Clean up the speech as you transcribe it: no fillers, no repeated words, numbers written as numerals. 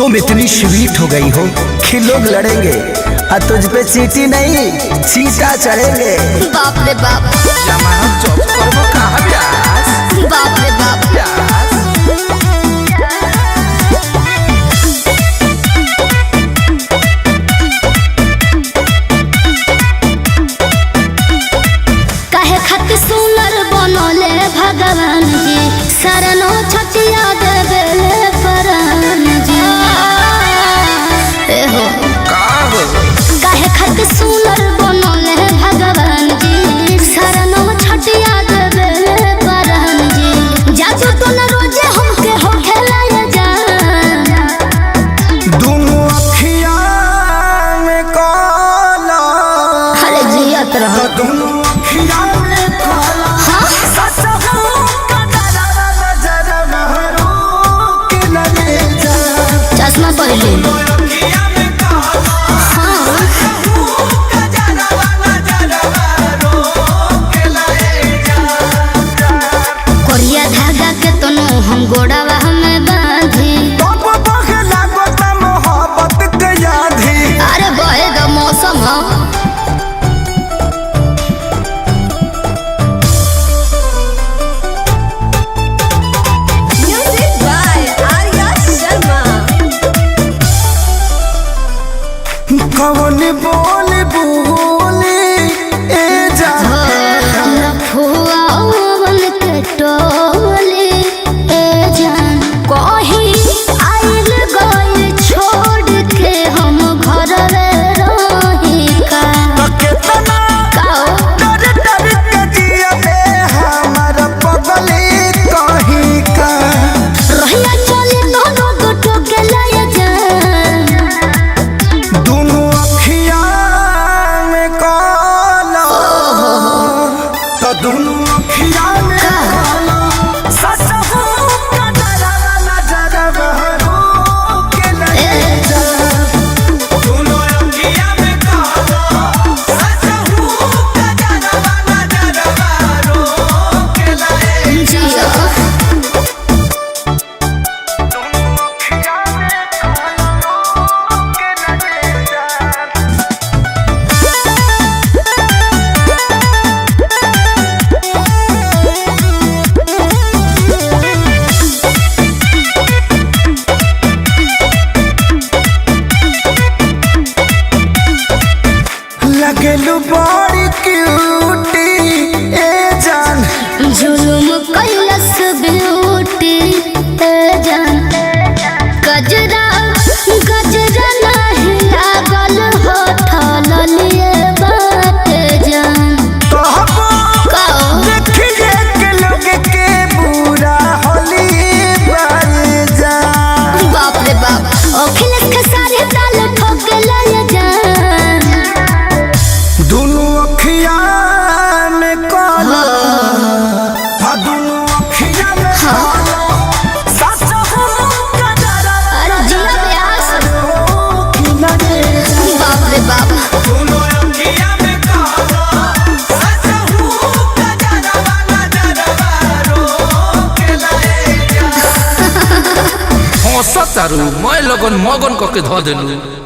तुम इतनी स्वीट हो गई हो कि लोग लड़ेंगे और तुझ पे चींटी नहीं चींटा चढ़ेंगे। बाप रे बाप, जमानत चौक पर वो कहाँ प्यास? बाप रे बाप, प्यास काहे खातिर सुनर बनले भगवान जी, शरणो छटिया देवे परान जी। एहो काहे खातिर सुनर बनले भगवान जी, शरणो छटिया देवे परान जी। जादू तो न रोजे हमके हो खेलाया जा, दोनों अखियां में काला। अरे जियत रहो दोनों अखियां में काला। हाँ? सच का डरा नजर महरू के लगे जा। चश्मा पहले कोरिया धागा के तनो हम गोड़ावा हमें बांधी। मोहब्बत के यादी अरे बहे द मौसम हो, Music by Arya Sharma. कौन बोल बोले ए जा फुआवन के टोले ए जान कहीं आइल गइल छोड़ के हम घर रही का। कितना काओ डर डर के जिया दे हमार पगली कहीं का। रहिया चले दोनों गोटो के लाया जान, दोनों अखियां में काला। तो दोनों अखियां में काला। सच का डरा नजर महरू के लगे जा। दोनों अखियां में काला। सच का डरा नजर महरू के लगे जा। जिया लगलू बड़ी क्यूटी ए जान। जुलुम कैलस ब्यूटी ए जान, गजरा गजरा नहीं लागल होठल लिए बात जान। कहबो काओ देखिए के लोग के बुरा होली बारी जान। बाप रे बाप, अखिलेश के सारे ताल ठोक लाया जान। दोनों अखियां में काला। हाँ, दोनों अखियां में काला। सच का डरा अरे जिया व्यास, के लगे जा। बाप रे बाप, दोनों अखियां में काला। सच का डरा नजर महरू के लगे जा। हंसतारू मैं लगन मगन कके ध देलू।